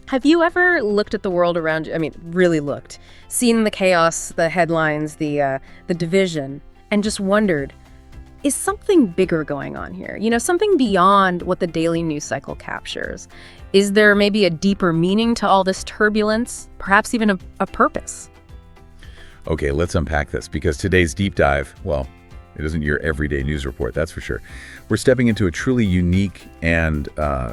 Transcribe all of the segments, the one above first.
Have you ever looked at the world around you? I mean, really looked, seen the chaos, the headlines, the division, and just wondered, is something bigger going on here? You know, something beyond what the daily news cycle captures. Is there maybe a deeper meaning to all this turbulence? Perhaps even a purpose? Okay, let's unpack this, because today's deep dive, well, it isn't your everyday news report, that's for sure. We're stepping into a truly unique and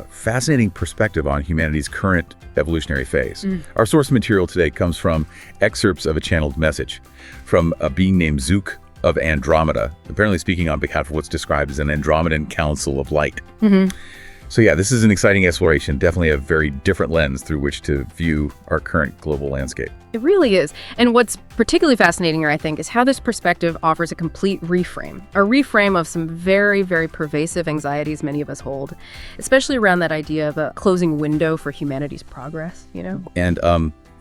fascinating perspective on humanity's current evolutionary phase. Our source material today comes from excerpts of a channeled message from a being named Zuk of Andromeda, apparently speaking on behalf of what's described as an Andromedan Council of Light. So yeah, this is an exciting exploration, definitely a very different lens through which to view our current global landscape. It really is. And what's particularly fascinating here, I think, is how this perspective offers a complete reframe. A reframe of some very, very pervasive anxieties many of us hold, especially around that idea of a closing window for humanity's progress, you know? And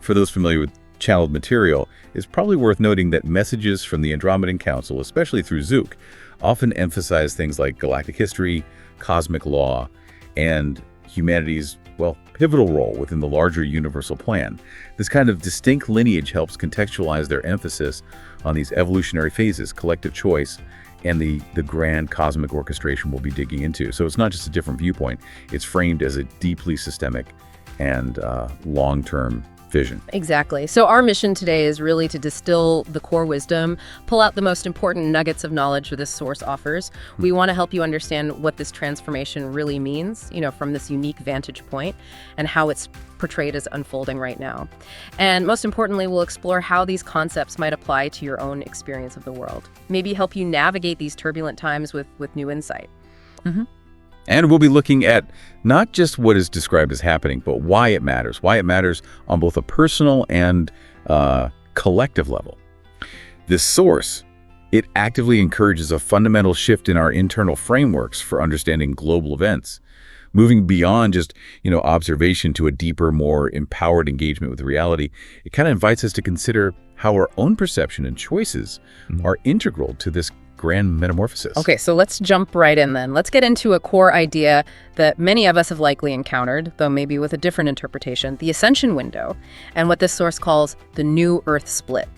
for those familiar with channeled material, it's probably worth noting that messages from the Andromedan Council, especially through Zuk, often emphasize things like galactic history, cosmic law, and humanity's, well, pivotal role within the larger universal plan. This kind of distinct lineage helps contextualize their emphasis on these evolutionary phases, collective choice, and the grand cosmic orchestration we'll be digging into. So it's not just a different viewpoint, it's framed as a deeply systemic and long-term vision. Exactly. So our mission today is really to distill the core wisdom, pull out the most important nuggets of knowledge this source offers. We want to help you understand what this transformation really means, you know, from this unique vantage point, and how it's portrayed as unfolding right now. And most importantly, we'll explore how these concepts might apply to your own experience of the world. Maybe help you navigate these turbulent times with new insight. And we'll be looking at not just what is described as happening, but why it matters on both a personal and collective level. This source, it actively encourages a fundamental shift in our internal frameworks for understanding global events, moving beyond just, observation to a deeper, more empowered engagement with reality. It kind of invites us to consider how our own perception and choices are integral to this grand metamorphosis. Okay, so let's jump right in then. Let's get into a core idea that many of us have likely encountered, though maybe with a different interpretation, the Ascension window, and what this source calls the new Earth split.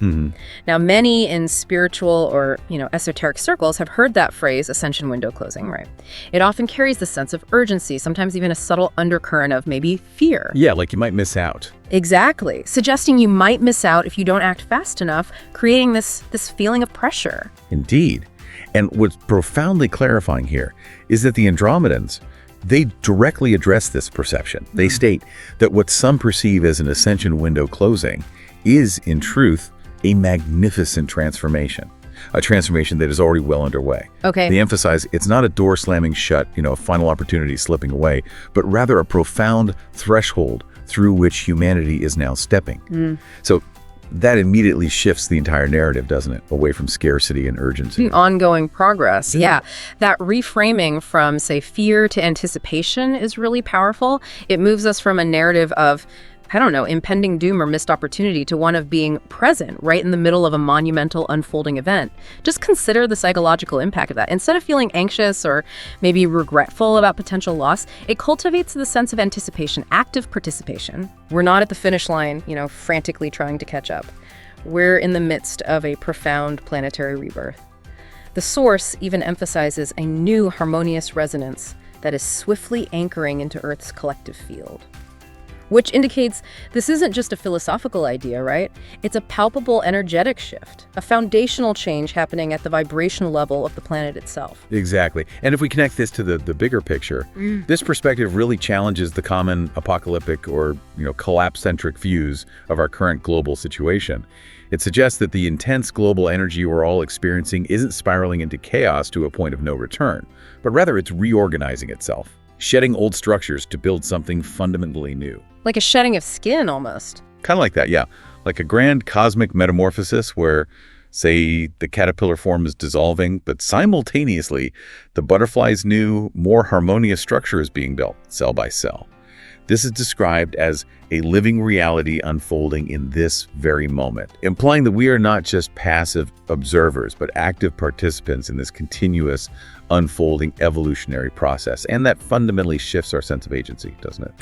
Now, many in spiritual or, esoteric circles have heard that phrase, Ascension window closing, right? It often carries the sense of urgency, sometimes even a subtle undercurrent of maybe fear. Yeah, like you might miss out. Exactly, suggesting you might miss out if you don't act fast enough, creating this feeling of pressure. Indeed. And what's profoundly clarifying here is that the Andromedans, they directly address this perception. They state that what some perceive as an ascension window closing is, in truth, a magnificent transformation. A transformation that is already well underway. Okay. They emphasize it's not a door slamming shut, a final opportunity slipping away, but rather a profound threshold through which humanity is now stepping. So that immediately shifts the entire narrative, doesn't it? Away from scarcity and urgency. Ongoing progress, yeah. That reframing from, say, fear to anticipation is really powerful. It moves us from a narrative of, impending doom or missed opportunity to one of being present right in the middle of a monumental unfolding event. Just consider the psychological impact of that. Instead of feeling anxious or maybe regretful about potential loss, it cultivates the sense of anticipation, active participation. We're not at the finish line, frantically trying to catch up. We're in the midst of a profound planetary rebirth. The source even emphasizes a new harmonious resonance that is swiftly anchoring into Earth's collective field. Which indicates this isn't just a philosophical idea, right? It's a palpable energetic shift, a foundational change happening at the vibrational level of the planet itself. Exactly. And if we connect this to the bigger picture, this perspective really challenges the common apocalyptic or, collapse-centric views of our current global situation. It suggests that the intense global energy we're all experiencing isn't spiraling into chaos to a point of no return, but rather it's reorganizing itself, shedding old structures to build something fundamentally new. Like a shedding of skin, almost. Kind of like that, yeah. Like a grand cosmic metamorphosis where, say, the caterpillar form is dissolving, but simultaneously, the butterfly's new, more harmonious structure is being built, cell by cell. This is described as a living reality unfolding in this very moment, implying that we are not just passive observers, but active participants in this continuous, unfolding evolutionary process. And that fundamentally shifts our sense of agency, doesn't it?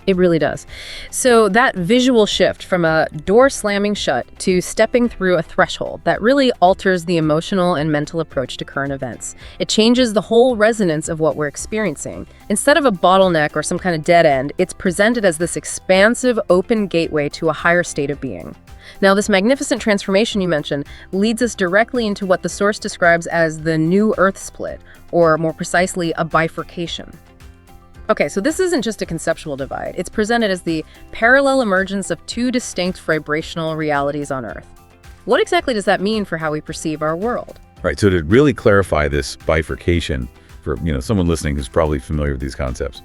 It really does. So that visual shift from a door slamming shut to stepping through a threshold, that really alters the emotional and mental approach to current events. It changes the whole resonance of what we're experiencing. Instead of a bottleneck or some kind of dead end, it's presented as this expansive, open gateway to a higher state of being. Now, this magnificent transformation you mentioned leads us directly into what the Source describes as the new Earth split, or more precisely, a bifurcation. Okay, so this isn't just a conceptual divide. It's presented as the parallel emergence of two distinct vibrational realities on Earth. What exactly does that mean for how we perceive our world? Right, so to really clarify this bifurcation for someone listening who's probably familiar with these concepts,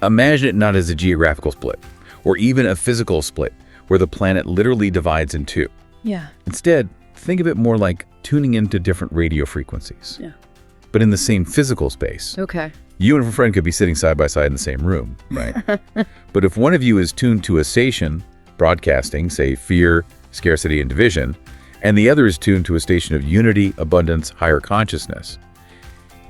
imagine it not as a geographical split or even a physical split where the planet literally divides in two. Yeah. Instead, think of it more like tuning into different radio frequencies. Yeah. But in the same physical space. Okay. You and a friend could be sitting side by side in the same room, right? But if one of you is tuned to a station broadcasting, say, fear, scarcity, and division, and the other is tuned to a station of unity, abundance, higher consciousness,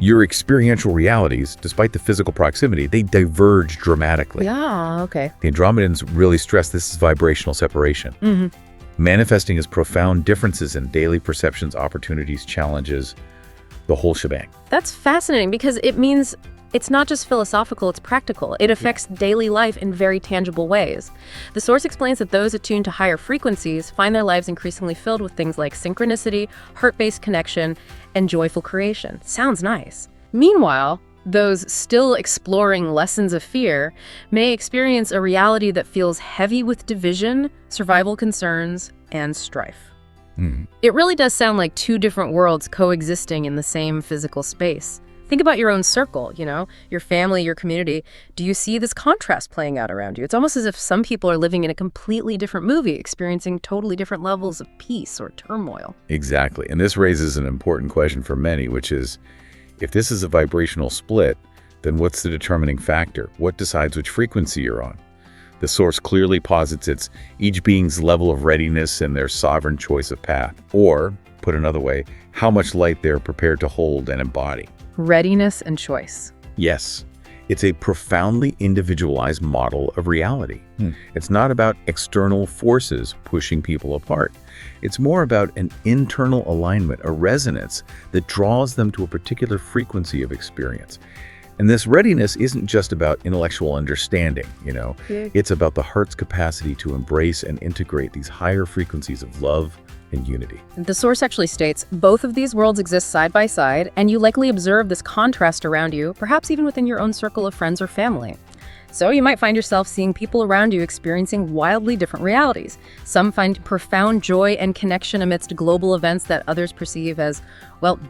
your experiential realities, despite the physical proximity, they diverge dramatically. Yeah, okay. The Andromedans really stress this is vibrational separation, manifesting as profound differences in daily perceptions, opportunities, challenges, the whole shebang. That's fascinating because it means it's not just philosophical, it's practical. It affects daily life in very tangible ways. The Source explains that those attuned to higher frequencies find their lives increasingly filled with things like synchronicity, heart-based connection, and joyful creation. Sounds nice. Meanwhile, those still exploring lessons of fear may experience a reality that feels heavy with division, survival concerns, and strife. It really does sound like two different worlds coexisting in the same physical space. Think about your own circle, your family, your community. Do you see this contrast playing out around you? It's almost as if some people are living in a completely different movie, experiencing totally different levels of peace or turmoil. Exactly. And this raises an important question for many, which is, if this is a vibrational split, then what's the determining factor? What decides which frequency you're on? The Source clearly posits it's each being's level of readiness and their sovereign choice of path, or, put another way, how much light they're prepared to hold and embody. Readiness and choice. Yes, it's a profoundly individualized model of reality. It's not about external forces pushing people apart. It's more about an internal alignment, a resonance that draws them to a particular frequency of experience. And this readiness isn't just about intellectual understanding, It's about the heart's capacity to embrace and integrate these higher frequencies of love and unity. The Source actually states, both of these worlds exist side by side, and you likely observe this contrast around you, perhaps even within your own circle of friends or family. So you might find yourself seeing people around you experiencing wildly different realities. Some find profound joy and connection amidst global events that others perceive as,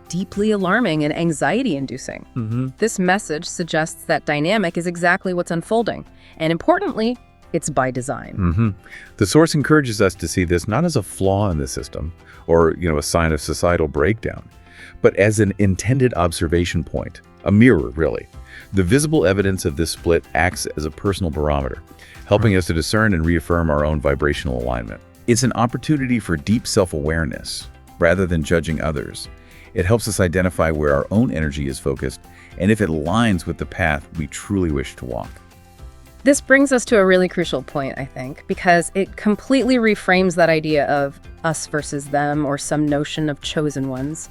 deeply alarming and anxiety-inducing. This message suggests that dynamic is exactly what's unfolding. And importantly, it's by design. The Source encourages us to see this not as a flaw in the system or, a sign of societal breakdown, but as an intended observation point, a mirror, really. The visible evidence of this split acts as a personal barometer, helping us to discern and reaffirm our own vibrational alignment. It's an opportunity for deep self-awareness, rather than judging others. It helps us identify where our own energy is focused and if it aligns with the path we truly wish to walk. This brings us to a really crucial point, I think, because it completely reframes that idea of us versus them or some notion of chosen ones.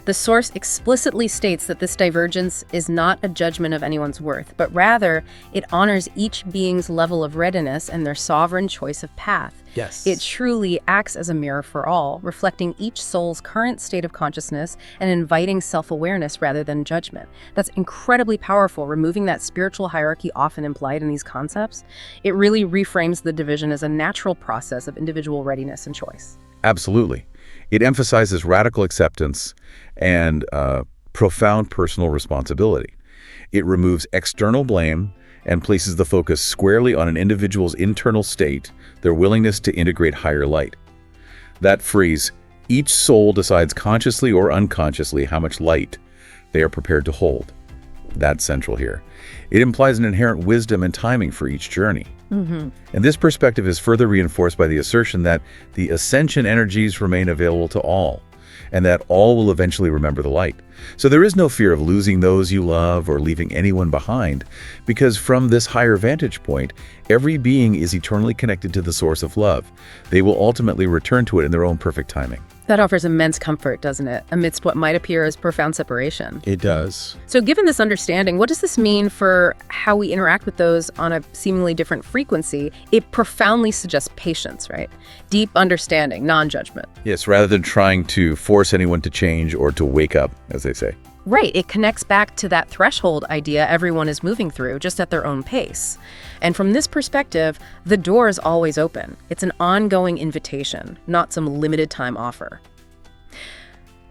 The Source explicitly states that this divergence is not a judgment of anyone's worth, but rather it honors each being's level of readiness and their sovereign choice of path. Yes. It truly acts as a mirror for all, reflecting each soul's current state of consciousness and inviting self-awareness rather than judgment. That's incredibly powerful, removing that spiritual hierarchy often implied in these concepts. It really reframes the division as a natural process of individual readiness and choice. Absolutely. It emphasizes radical acceptance and profound personal responsibility. It removes external blame and places the focus squarely on an individual's internal state, their willingness to integrate higher light. That phrase, each soul decides consciously or unconsciously how much light they are prepared to hold. That's central here. It implies an inherent wisdom and timing for each journey. And this perspective is further reinforced by the assertion that the Ascension energies remain available to all, and that all will eventually remember the light. So there is no fear of losing those you love or leaving anyone behind, because from this higher vantage point, every being is eternally connected to the source of love. They will ultimately return to it in their own perfect timing. That offers immense comfort, doesn't it, amidst what might appear as profound separation? It does. So given this understanding, what does this mean for how we interact with those on a seemingly different frequency? It profoundly suggests patience, right? Deep understanding, non-judgment. Yes, rather than trying to force anyone to change or to wake up, as they say. Right, it connects back to that threshold idea everyone is moving through, just at their own pace. And from this perspective, the door is always open. It's an ongoing invitation, not some limited time offer.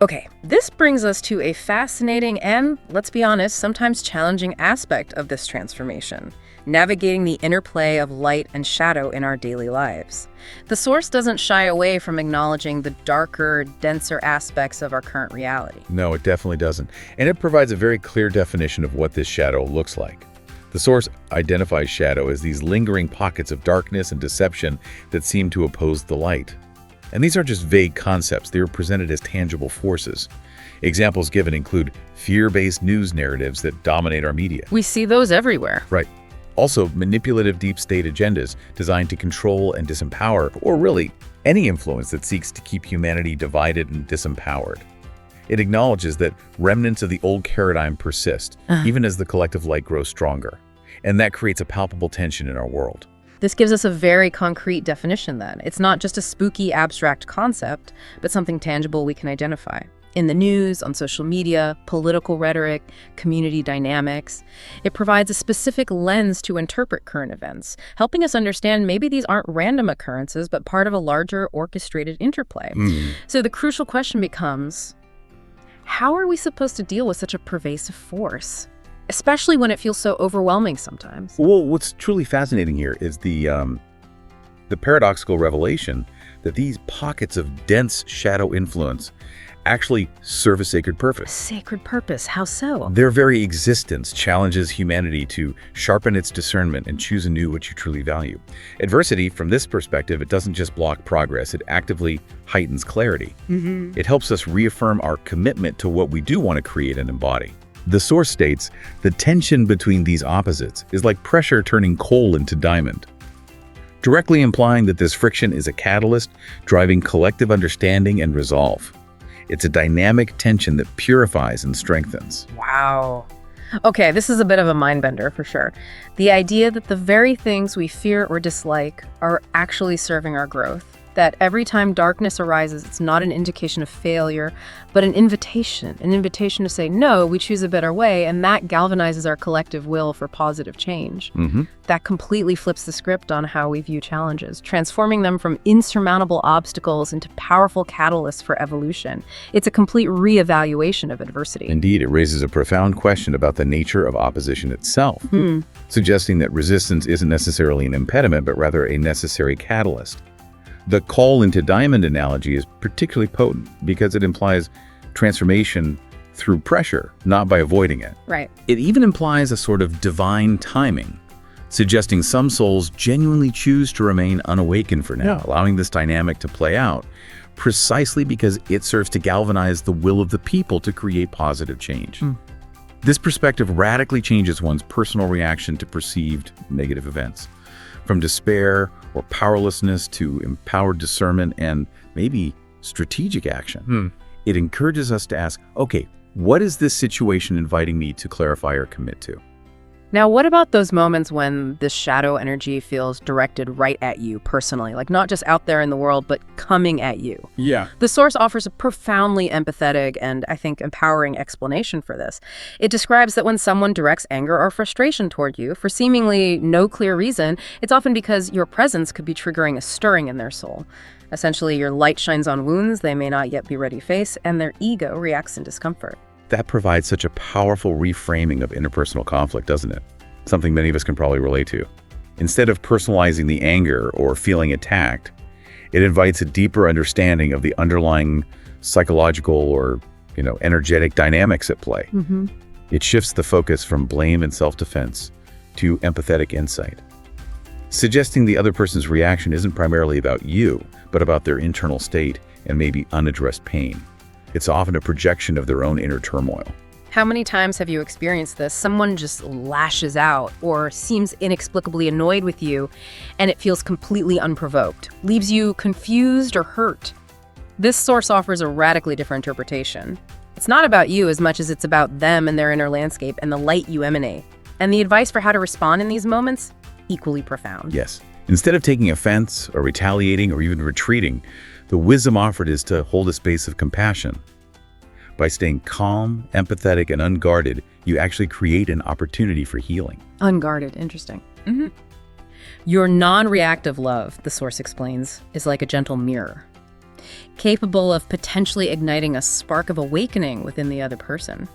Okay, this brings us to a fascinating and, let's be honest, sometimes challenging aspect of this transformation: navigating the interplay of light and shadow in our daily lives. The Source doesn't shy away from acknowledging the darker, denser aspects of our current reality. No, it definitely doesn't. And it provides a very clear definition of what this shadow looks like. The Source identifies shadow as these lingering pockets of darkness and deception that seem to oppose the light. And these aren't just vague concepts, they are presented as tangible forces. Examples given include fear-based news narratives that dominate our media. We see those everywhere. Right. Also, manipulative deep state agendas designed to control and disempower, or really, any influence that seeks to keep humanity divided and disempowered. It acknowledges that remnants of the old paradigm persist, even as the collective light grows stronger. And that creates a palpable tension in our world. This gives us a very concrete definition then. It's not just a spooky, abstract concept, but something tangible we can identify. In the news, on social media, political rhetoric, community dynamics, it provides a specific lens to interpret current events, helping us understand maybe these aren't random occurrences, but part of a larger orchestrated interplay. So the crucial question becomes, how are we supposed to deal with such a pervasive force? Especially when it feels so overwhelming sometimes. Well, what's truly fascinating here is the paradoxical revelation that these pockets of dense shadow influence actually serve a sacred purpose. Sacred purpose? How so? Their very existence challenges humanity to sharpen its discernment and choose anew what you truly value. Adversity, from this perspective, it doesn't just block progress, it actively heightens clarity. It helps us reaffirm our commitment to what we do want to create and embody. The Source states, the tension between these opposites is like pressure turning coal into diamond, directly implying that this friction is a catalyst driving collective understanding and resolve. It's a dynamic tension that purifies and strengthens. Wow. Okay, this is a bit of a mind bender for sure. The idea that the very things we fear or dislike are actually serving our growth. That every time darkness arises, it's not an indication of failure, but an invitation to say, no, we choose a better way, and that galvanizes our collective will for positive change. That completely flips the script on how we view challenges, transforming them from insurmountable obstacles into powerful catalysts for evolution. It's a complete reevaluation of adversity. Indeed, it raises a profound question about the nature of opposition itself, suggesting that resistance isn't necessarily an impediment, but rather a necessary catalyst. The coal into diamond analogy is particularly potent because it implies transformation through pressure, not by avoiding it. Right. It even implies a sort of divine timing, suggesting some souls genuinely choose to remain unawakened for now, allowing this dynamic to play out precisely because it serves to galvanize the will of the people to create positive change. This perspective radically changes one's personal reaction to perceived negative events. From despair or powerlessness to empowered discernment and maybe strategic action. It encourages us to ask, okay, what is this situation inviting me to clarify or commit to? Now, what about those moments when this shadow energy feels directed right at you personally, like not just out there in the world, but coming at you? Yeah. The Source offers a profoundly empathetic and, I think, empowering explanation for this. It describes that when someone directs anger or frustration toward you for seemingly no clear reason, it's often because your presence could be triggering a stirring in their soul. Essentially, your light shines on wounds they may not yet be ready to face, and their ego reacts in discomfort. That provides such a powerful reframing of interpersonal conflict, doesn't it? Something many of us can probably relate to. Instead of personalizing the anger or feeling attacked, it invites a deeper understanding of the underlying psychological or, energetic dynamics at play. It shifts the focus from blame and self-defense to empathetic insight, suggesting the other person's reaction isn't primarily about you, but about their internal state and maybe unaddressed pain. It's often a projection of their own inner turmoil. How many times have you experienced this? Someone just lashes out or seems inexplicably annoyed with you, and it feels completely unprovoked, leaves you confused or hurt. This source offers a radically different interpretation. It's not about you as much as it's about them and their inner landscape and the light you emanate. And the advice for how to respond in these moments, equally profound. Yes. Instead of taking offense or retaliating or even retreating, the wisdom offered is to hold a space of compassion. By staying calm, empathetic, and unguarded, you actually create an opportunity for healing. Unguarded, interesting. Your non-reactive love, the source explains, is like a gentle mirror, capable of potentially igniting a spark of awakening within the other person.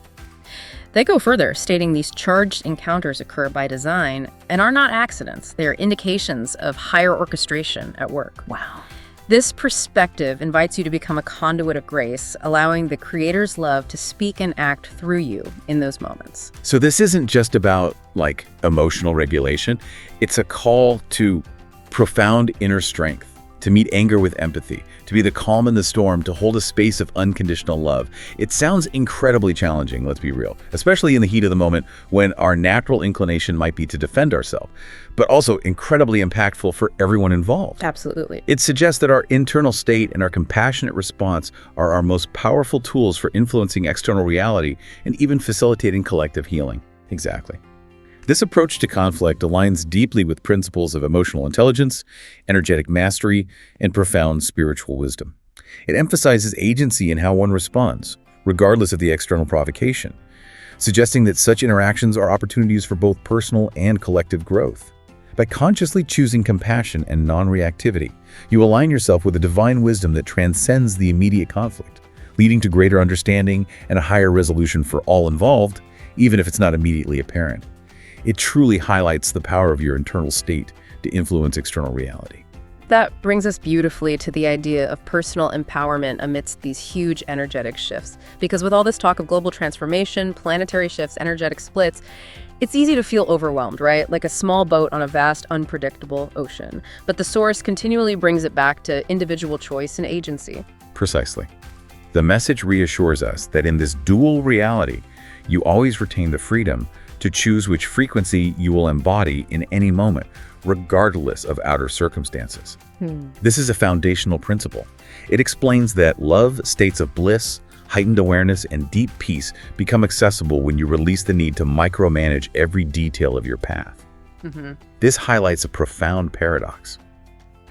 They go further, stating these charged encounters occur by design and are not accidents. They are indications of higher orchestration at work. Wow. This perspective invites you to become a conduit of grace, allowing the Creator's love to speak and act through you in those moments. So this isn't just about, emotional regulation. It's a call to profound inner strength, to meet anger with empathy, to be the calm in the storm, to hold a space of unconditional love. It sounds incredibly challenging, let's be real, especially in the heat of the moment when our natural inclination might be to defend ourselves, but also incredibly impactful for everyone involved. Absolutely. It suggests that our internal state and our compassionate response are our most powerful tools for influencing external reality and even facilitating collective healing. Exactly. This approach to conflict aligns deeply with principles of emotional intelligence, energetic mastery, and profound spiritual wisdom. It emphasizes agency in how one responds, regardless of the external provocation, suggesting that such interactions are opportunities for both personal and collective growth. By consciously choosing compassion and non-reactivity, you align yourself with a divine wisdom that transcends the immediate conflict, leading to greater understanding and a higher resolution for all involved, even if it's not immediately apparent. It truly highlights the power of your internal state to influence external reality. That brings us beautifully to the idea of personal empowerment amidst these huge energetic shifts. Because with all this talk of global transformation, planetary shifts, energetic splits, it's easy to feel overwhelmed, right? Like a small boat on a vast, unpredictable ocean. But the source continually brings it back to individual choice and agency. Precisely. The message reassures us that in this dual reality, you always retain the freedom to choose which frequency you will embody in any moment, regardless of outer circumstances. This is a foundational principle. It explains that love, states of bliss, heightened awareness, and deep peace become accessible when you release the need to micromanage every detail of your path. This highlights a profound paradox.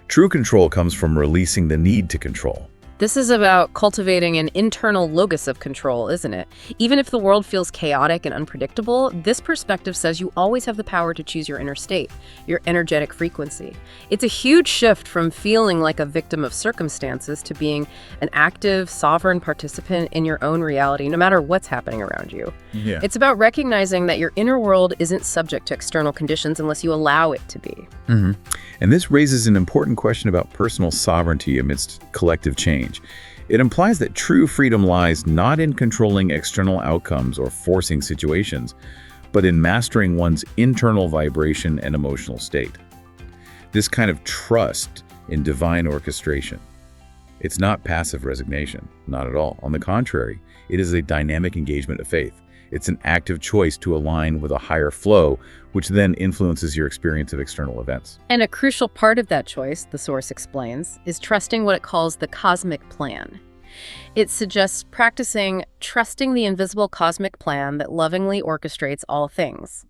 True control comes from releasing the need to control. This is about cultivating an internal locus of control, isn't it? Even if the world feels chaotic and unpredictable, this perspective says you always have the power to choose your inner state, your energetic frequency. It's a huge shift from feeling like a victim of circumstances to being an active, sovereign participant in your own reality, no matter what's happening around you. Yeah. It's about recognizing that your inner world isn't subject to external conditions unless you allow it to be. And this raises an important question about personal sovereignty amidst collective change. It implies that true freedom lies not in controlling external outcomes or forcing situations, but in mastering one's internal vibration and emotional state. This kind of trust in divine orchestration. It's not passive resignation, not at all. On the contrary, it is a dynamic engagement of faith. It's an active choice to align with a higher flow, which then influences your experience of external events. And a crucial part of that choice, the source explains, is trusting what it calls the cosmic plan. It suggests practicing trusting the invisible cosmic plan that lovingly orchestrates all things.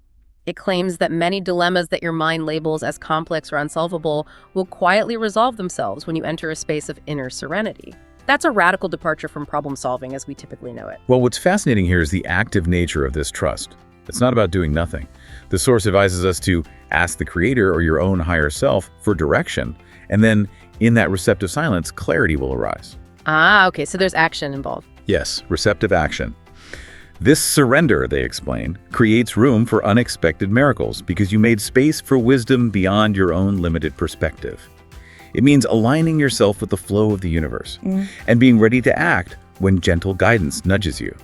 It claims that many dilemmas that your mind labels as complex or unsolvable will quietly resolve themselves when you enter a space of inner serenity. That's a radical departure from problem solving as we typically know it. Well, what's fascinating here is the active nature of this trust. It's not about doing nothing. The source advises us to ask the Creator or your own higher self for direction, and then in that receptive silence, clarity will arise. Okay, so there's action involved. Yes, receptive action. This surrender, they explain, creates room for unexpected miracles because you made space for wisdom beyond your own limited perspective. It means aligning yourself with the flow of the universe and being ready to act when gentle guidance nudges you.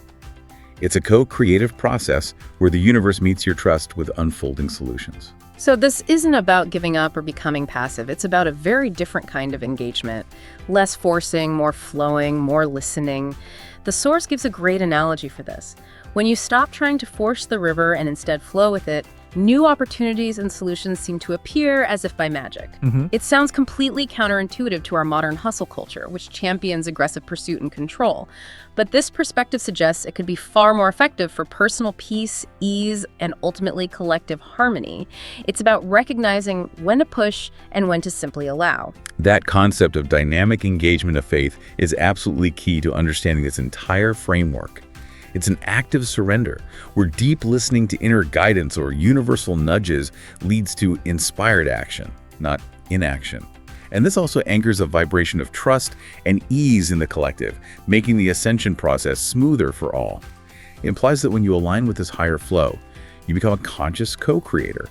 It's a co-creative process where the universe meets your trust with unfolding solutions. So this isn't about giving up or becoming passive. It's about a very different kind of engagement. Less forcing, more flowing, more listening. The Source gives a great analogy for this. When you stop trying to force the river and instead flow with it, new opportunities and solutions seem to appear as if by magic. It sounds completely counterintuitive to our modern hustle culture, which champions aggressive pursuit and control. But this perspective suggests it could be far more effective for personal peace, ease, and ultimately collective harmony. It's about recognizing when to push and when to simply allow. That concept of dynamic engagement of faith is absolutely key to understanding this entire framework. It's an active surrender, where deep listening to inner guidance or universal nudges leads to inspired action, not inaction. And this also anchors a vibration of trust and ease in the collective, making the ascension process smoother for all. It implies that when you align with this higher flow, you become a conscious co-creator,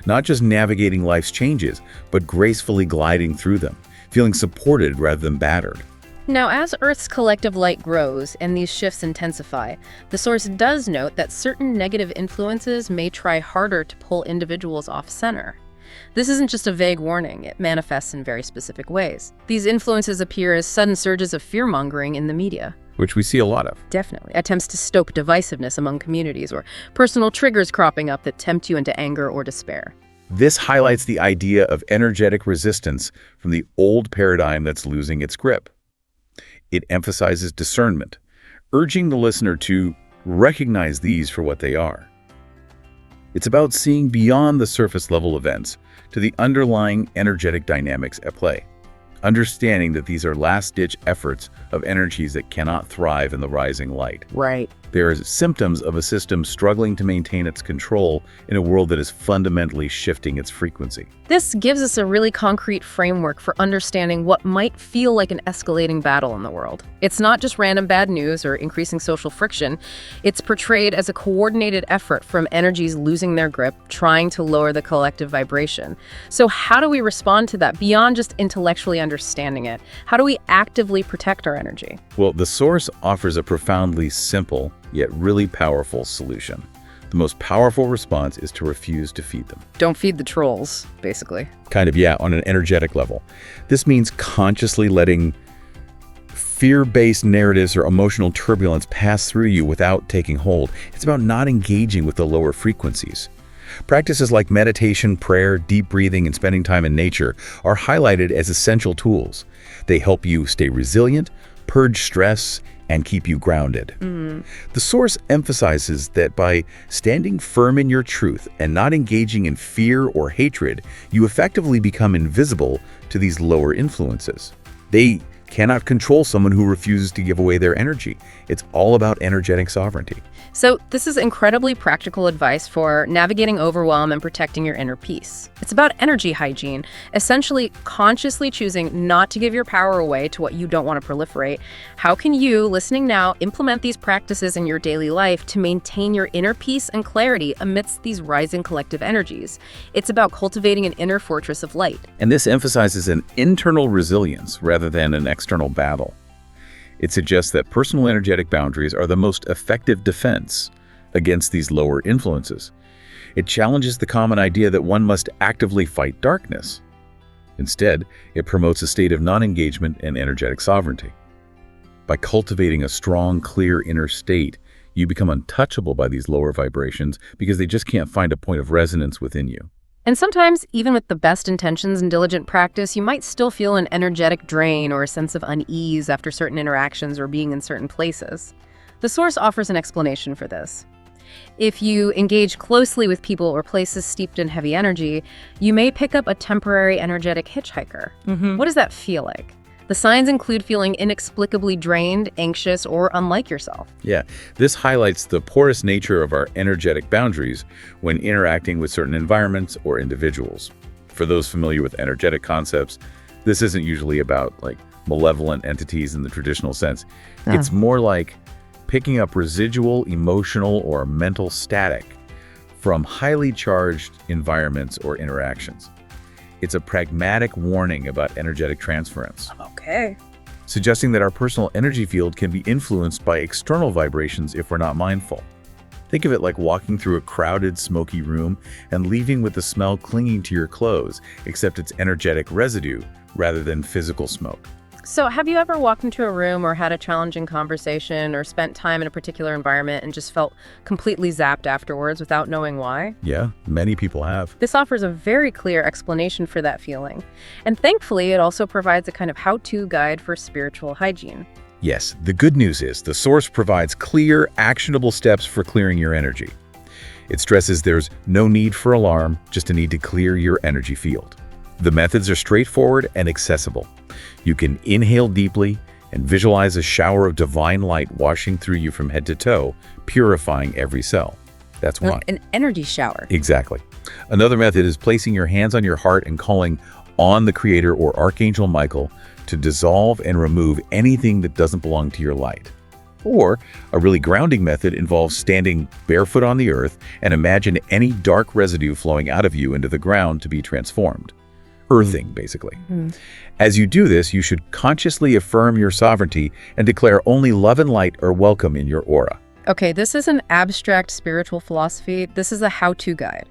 not just navigating life's changes, but gracefully gliding through them, feeling supported rather than battered. Now, as Earth's collective light grows and these shifts intensify, the Source does note that certain negative influences may try harder to pull individuals off center. This isn't just a vague warning, it manifests in very specific ways. These influences appear as sudden surges of fear-mongering in the media. Which we see a lot of. Definitely. Attempts to stoke divisiveness among communities or personal triggers cropping up that tempt you into anger or despair. This highlights the idea of energetic resistance from the old paradigm that's losing its grip. It emphasizes discernment, urging the listener to recognize these for what they are. It's about seeing beyond the surface-level events to the underlying energetic dynamics at play, understanding that these are last-ditch efforts of energies that cannot thrive in the rising light. Right. There are symptoms of a system struggling to maintain its control in a world that is fundamentally shifting its frequency. This gives us a really concrete framework for understanding what might feel like an escalating battle in the world. It's not just random bad news or increasing social friction. It's portrayed as a coordinated effort from energies losing their grip, trying to lower the collective vibration. So how do we respond to that beyond just intellectually understanding it? How do we actively protect our energy? Well, the Source offers a profoundly simple, yet really powerful solution. The most powerful response is to refuse to feed them. Don't feed the trolls, basically. Kind of, yeah, on an energetic level. This means consciously letting fear-based narratives or emotional turbulence pass through you without taking hold. It's about not engaging with the lower frequencies. Practices like meditation, prayer, deep breathing, and spending time in nature are highlighted as essential tools. They help you stay resilient, purge stress, and keep you grounded. The Source emphasizes that by standing firm in your truth and not engaging in fear or hatred, you effectively become invisible to these lower influences. They cannot control someone who refuses to give away their energy. It's all about energetic sovereignty. So this is incredibly practical advice for navigating overwhelm and protecting your inner peace. It's about energy hygiene, essentially consciously choosing not to give your power away to what you don't want to proliferate. How can you, listening now, implement these practices in your daily life to maintain your inner peace and clarity amidst these rising collective energies? It's about cultivating an inner fortress of light. And this emphasizes an internal resilience rather than an external battle. It suggests that personal energetic boundaries are the most effective defense against these lower influences. It challenges the common idea that one must actively fight darkness. Instead, it promotes a state of non-engagement and energetic sovereignty. By cultivating a strong, clear inner state, you become untouchable by these lower vibrations because they just can't find a point of resonance within you. And sometimes, even with the best intentions and diligent practice, you might still feel an energetic drain or a sense of unease after certain interactions or being in certain places. The Source offers an explanation for this. If you engage closely with people or places steeped in heavy energy, you may pick up a temporary energetic hitchhiker. What does that feel like? The signs include feeling inexplicably drained, anxious, or unlike yourself. Yeah, this highlights the porous nature of our energetic boundaries when interacting with certain environments or individuals. For those familiar with energetic concepts, this isn't usually about malevolent entities in the traditional sense. It's more like picking up residual emotional or mental static from highly charged environments or interactions. It's a pragmatic warning about energetic transference. Okay. Suggesting that our personal energy field can be influenced by external vibrations if we're not mindful. Think of it like walking through a crowded, smoky room and leaving with the smell clinging to your clothes, except it's energetic residue rather than physical smoke. So have you ever walked into a room or had a challenging conversation or spent time in a particular environment and just felt completely zapped afterwards without knowing why? Yeah, many people have. This offers a very clear explanation for that feeling. And thankfully, it also provides a kind of how-to guide for spiritual hygiene. Yes, the good news is the source provides clear, actionable steps for clearing your energy. It stresses there's no need for alarm, just a need to clear your energy field. The methods are straightforward and accessible. You can inhale deeply and visualize a shower of divine light washing through you from head to toe, purifying every cell. That's one. An energy shower. Exactly. Another method is placing your hands on your heart and calling on the Creator or Archangel Michael to dissolve and remove anything that doesn't belong to your light. Or a really grounding method involves standing barefoot on the earth and imagine any dark residue flowing out of you into the ground to be transformed. Earthing, basically. As you do this, you should consciously affirm your sovereignty and declare only love and light are welcome in your aura. Okay, this is an abstract spiritual philosophy. This is a how-to guide.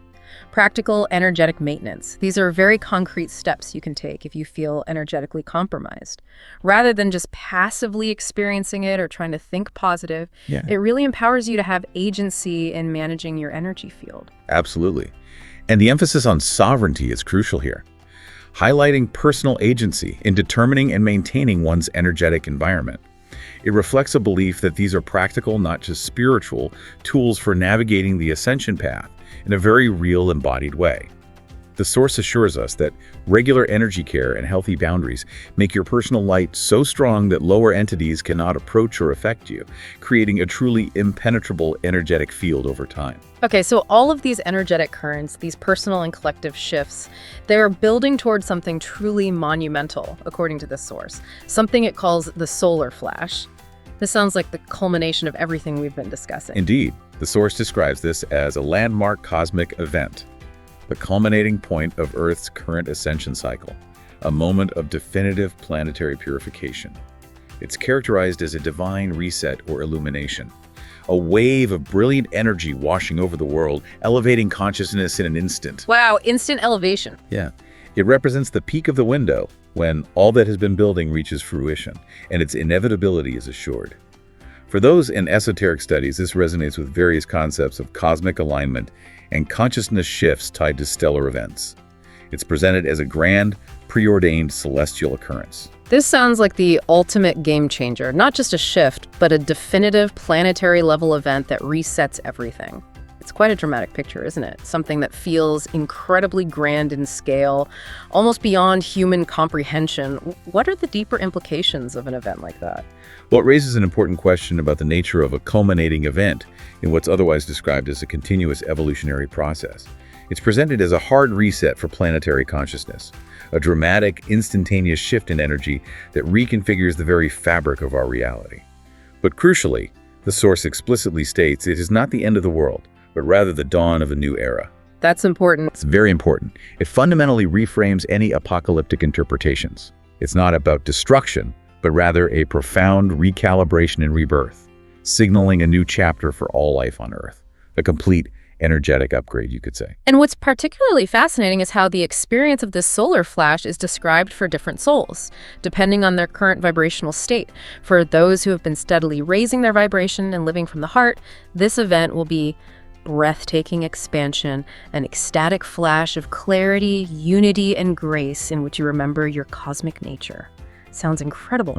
Practical energetic maintenance. These are very concrete steps you can take if you feel energetically compromised. Rather than just passively experiencing it or trying to think positive, it really empowers you to have agency in managing your energy field. Absolutely. And the emphasis on sovereignty is crucial here, highlighting personal agency in determining and maintaining one's energetic environment. It reflects a belief that these are practical, not just spiritual, tools for navigating the ascension path in a very real, embodied way. The source assures us that regular energy care and healthy boundaries make your personal light so strong that lower entities cannot approach or affect you, creating a truly impenetrable energetic field over time. Okay, so all of these energetic currents, these personal and collective shifts, they're building towards something truly monumental, according to this source, something it calls the solar flash. This sounds like the culmination of everything we've been discussing. Indeed, the source describes this as a landmark cosmic event, the culminating point of Earth's current ascension cycle, a moment of definitive planetary purification. It's characterized as a divine reset or illumination, a wave of brilliant energy washing over the world, elevating consciousness in an instant. Wow, instant elevation. Yeah. It represents the peak of the window when all that has been building reaches fruition, and its inevitability is assured. For those in esoteric studies, this resonates with various concepts of cosmic alignment and consciousness shifts tied to stellar events. It's presented as a grand, preordained celestial occurrence. This sounds like the ultimate game changer, not just a shift, but a definitive planetary level event that resets everything. It's quite a dramatic picture, isn't it? Something that feels incredibly grand in scale, almost beyond human comprehension. What are the deeper implications of an event like that? Well, it raises an important question about the nature of a culminating event in what's otherwise described as a continuous evolutionary process. It's presented as a hard reset for planetary consciousness, a dramatic, instantaneous shift in energy that reconfigures the very fabric of our reality. But crucially, the source explicitly states it is not the end of the world, but rather the dawn of a new era. That's important. It's very important. It fundamentally reframes any apocalyptic interpretations. It's not about destruction, but rather a profound recalibration and rebirth, signaling a new chapter for all life on Earth, a complete energetic upgrade, you could say. And what's particularly fascinating is how the experience of this solar flash is described for different souls, depending on their current vibrational state. For those who have been steadily raising their vibration and living from the heart, this event will be breathtaking expansion, an ecstatic flash of clarity, unity, and grace in which you remember your cosmic nature. Sounds incredible.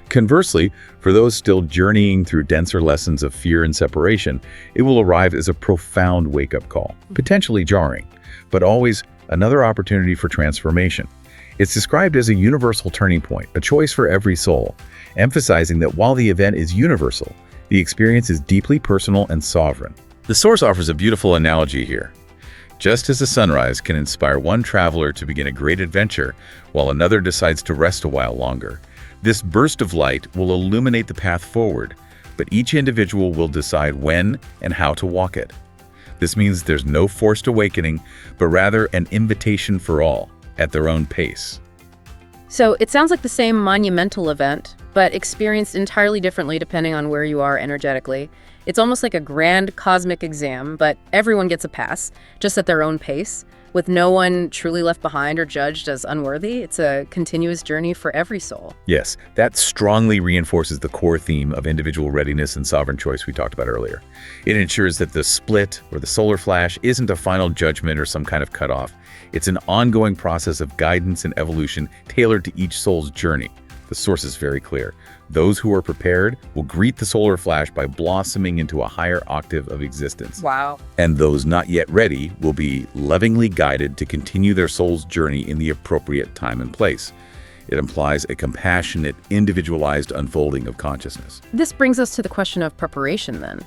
Conversely, for those still journeying through denser lessons of fear and separation, it will arrive as a profound wake-up call, potentially jarring, but always another opportunity for transformation. It's described as a universal turning point, a choice for every soul, emphasizing that while the event is universal, the experience is deeply personal and sovereign. The source offers a beautiful analogy here. Just as a sunrise can inspire one traveler to begin a great adventure, while another decides to rest a while longer, this burst of light will illuminate the path forward, but each individual will decide when and how to walk it. This means there's no forced awakening, but rather an invitation for all, at their own pace. So it sounds like the same monumental event, but experienced entirely differently depending on where you are energetically. It's almost like a grand cosmic exam, but everyone gets a pass, just at their own pace, with no one truly left behind or judged as unworthy. It's a continuous journey for every soul. Yes, that strongly reinforces the core theme of individual readiness and sovereign choice we talked about earlier. It ensures that the split or the solar flash isn't a final judgment or some kind of cutoff. It's an ongoing process of guidance and evolution tailored to each soul's journey. The source is very clear. Those who are prepared will greet the solar flash by blossoming into a higher octave of existence. Wow. And those not yet ready will be lovingly guided to continue their soul's journey in the appropriate time and place. It implies a compassionate, individualized unfolding of consciousness. This brings us to the question of preparation then.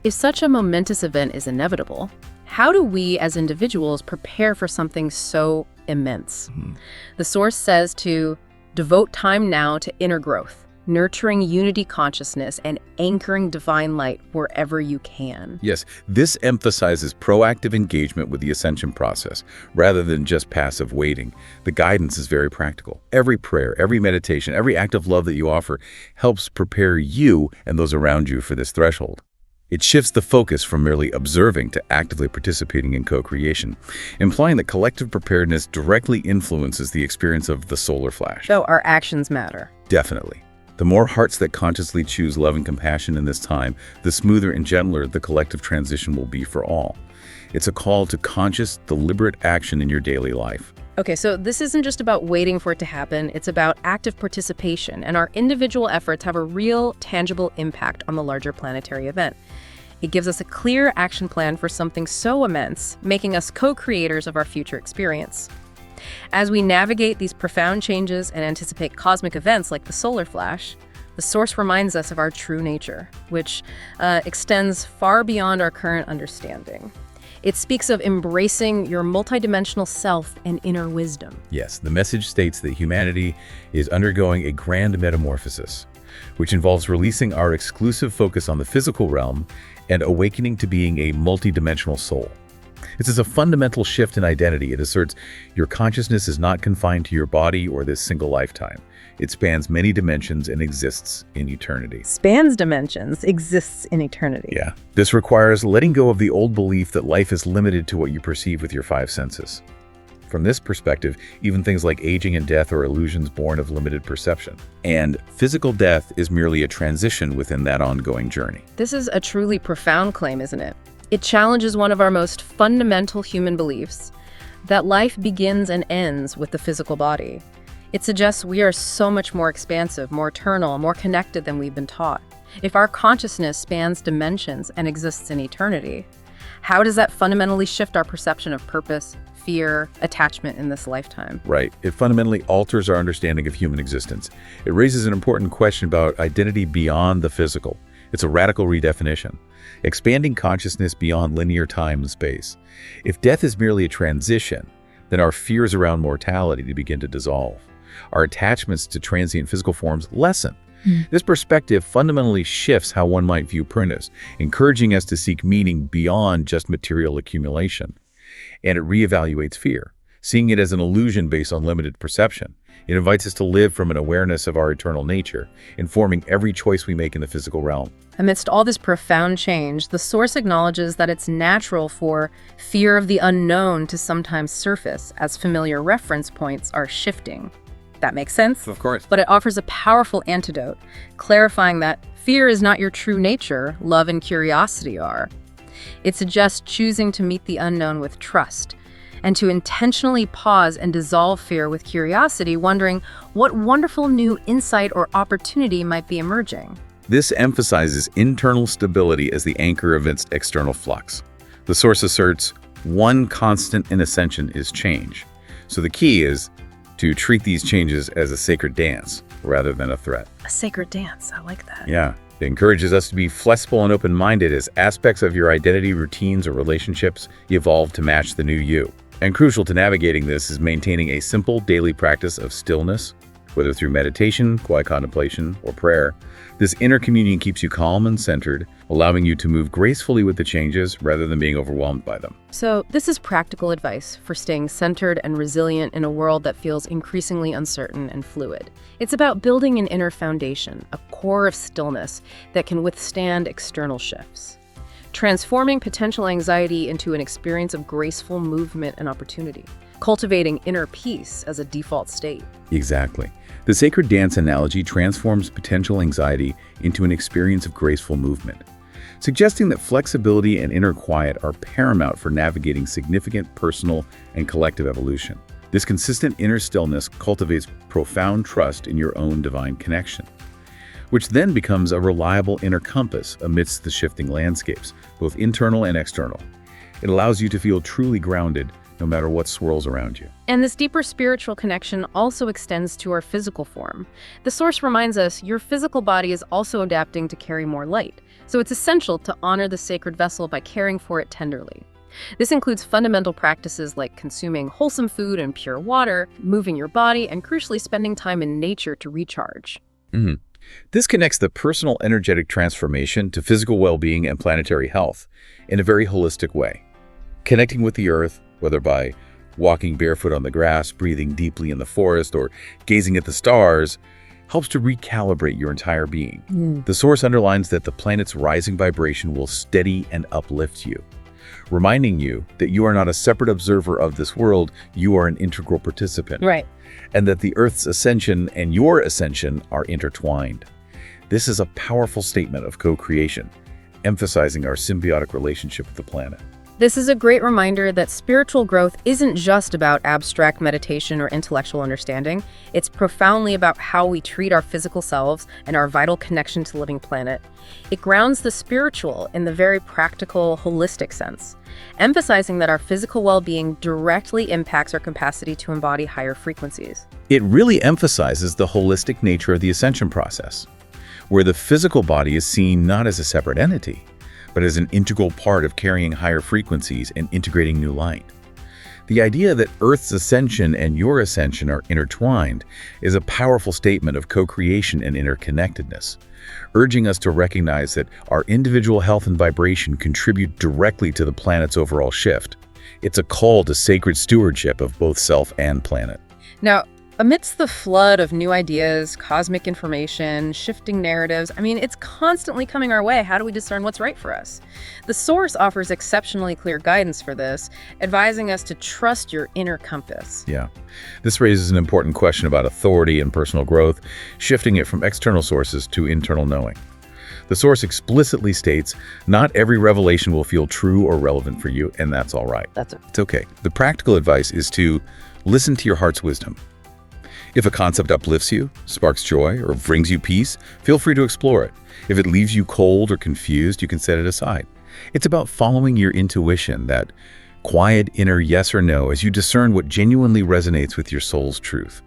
If such a momentous event is inevitable, how do we as individuals prepare for something so immense? The source says to devote time now to inner growth, nurturing unity consciousness and anchoring divine light wherever you can. Yes, this emphasizes proactive engagement with the ascension process rather than just passive waiting. The guidance is very practical. Every prayer, every meditation, every act of love that you offer helps prepare you and those around you for this threshold. It shifts the focus from merely observing to actively participating in co-creation, implying that collective preparedness directly influences the experience of the solar flash. So our actions matter. Definitely. The more hearts that consciously choose love and compassion in this time, the smoother and gentler the collective transition will be for all. It's a call to conscious, deliberate action in your daily life. Okay, so this isn't just about waiting for it to happen, it's about active participation, and our individual efforts have a real, tangible impact on the larger planetary event. It gives us a clear action plan for something so immense, making us co-creators of our future experience. As we navigate these profound changes and anticipate cosmic events like the solar flash, the source reminds us of our true nature, which extends far beyond our current understanding. It speaks of embracing your multidimensional self and inner wisdom. Yes, the message states that humanity is undergoing a grand metamorphosis, which involves releasing our exclusive focus on the physical realm and awakening to being a multidimensional soul. This is a fundamental shift in identity. It asserts your consciousness is not confined to your body or this single lifetime. It spans many dimensions and exists in eternity. Spans dimensions, exists in eternity. Yeah. This requires letting go of the old belief that life is limited to what you perceive with your five senses. From this perspective, even things like aging and death are illusions born of limited perception. And physical death is merely a transition within that ongoing journey. This is a truly profound claim, isn't it? It challenges one of our most fundamental human beliefs, that life begins and ends with the physical body. It suggests we are so much more expansive, more eternal, more connected than we've been taught. If our consciousness spans dimensions and exists in eternity, how does that fundamentally shift our perception of purpose, fear, attachment in this lifetime? Right. It fundamentally alters our understanding of human existence. It raises an important question about identity beyond the physical. It's a radical redefinition, expanding consciousness beyond linear time and space. If death is merely a transition, then our fears around mortality begin to dissolve. Our attachments to transient physical forms lessen. This perspective fundamentally shifts how one might view purpose, encouraging us to seek meaning beyond just material accumulation. And it reevaluates fear, seeing it as an illusion based on limited perception. It invites us to live from an awareness of our eternal nature, informing every choice we make in the physical realm. Amidst all this profound change, the source acknowledges that it's natural for fear of the unknown to sometimes surface as familiar reference points are shifting. That makes sense? Of course. But it offers a powerful antidote, clarifying that fear is not your true nature, love and curiosity are. It suggests choosing to meet the unknown with trust, and to intentionally pause and dissolve fear with curiosity, wondering what wonderful new insight or opportunity might be emerging. This emphasizes internal stability as the anchor of its external flux. The source asserts, one constant in ascension is change. So the key is to treat these changes as a sacred dance rather than a threat. A sacred dance, I like that. Yeah. It encourages us to be flexible and open-minded as aspects of your identity, routines, or relationships evolve to match the new you. And crucial to navigating this is maintaining a simple daily practice of stillness, whether through meditation, quiet contemplation, or prayer. This inner communion keeps you calm and centered, allowing you to move gracefully with the changes rather than being overwhelmed by them. So this is practical advice for staying centered and resilient in a world that feels increasingly uncertain and fluid. It's about building an inner foundation, a core of stillness that can withstand external shifts, transforming potential anxiety into an experience of graceful movement and opportunity, cultivating inner peace as a default state. Exactly. The sacred dance analogy transforms potential anxiety into an experience of graceful movement, suggesting that flexibility and inner quiet are paramount for navigating significant personal and collective evolution. This consistent inner stillness cultivates profound trust in your own divine connection, which then becomes a reliable inner compass amidst the shifting landscapes, both internal and external. It allows you to feel truly grounded no matter what swirls around you. And this deeper spiritual connection also extends to our physical form. The Source reminds us your physical body is also adapting to carry more light, so it's essential to honor the sacred vessel by caring for it tenderly. This includes fundamental practices like consuming wholesome food and pure water, moving your body, and crucially spending time in nature to recharge. This connects the personal energetic transformation to physical well-being and planetary health in a very holistic way. Connecting with the earth, whether by walking barefoot on the grass, breathing deeply in the forest, or gazing at the stars, helps to recalibrate your entire being. The Source underlines that the planet's rising vibration will steady and uplift you, reminding you that you are not a separate observer of this world, you are an integral participant. Right. And that the Earth's ascension and your ascension are intertwined. This is a powerful statement of co-creation, emphasizing our symbiotic relationship with the planet. This is a great reminder that spiritual growth isn't just about abstract meditation or intellectual understanding. It's profoundly about how we treat our physical selves and our vital connection to the living planet. It grounds the spiritual in the very practical, holistic sense, emphasizing that our physical well-being directly impacts our capacity to embody higher frequencies. It really emphasizes the holistic nature of the ascension process, where the physical body is seen not as a separate entity, but as an integral part of carrying higher frequencies and integrating new light. The idea that Earth's ascension and your ascension are intertwined is a powerful statement of co-creation and interconnectedness, urging us to recognize that our individual health and vibration contribute directly to the planet's overall shift. It's a call to sacred stewardship of both self and planet. Now, amidst the flood of new ideas, cosmic information, shifting narratives, it's constantly coming our way. How do we discern what's right for us? The Source offers exceptionally clear guidance for this, advising us to trust your inner compass. Yeah. This raises an important question about authority and personal growth, shifting it from external sources to internal knowing. The Source explicitly states, not every revelation will feel true or relevant for you, and that's all right. It's okay. The practical advice is to listen to your heart's wisdom. If a concept uplifts you, sparks joy, or brings you peace, feel free to explore it. If it leaves you cold or confused, you can set it aside. It's about following your intuition, that quiet inner yes or no, as you discern what genuinely resonates with your soul's truth.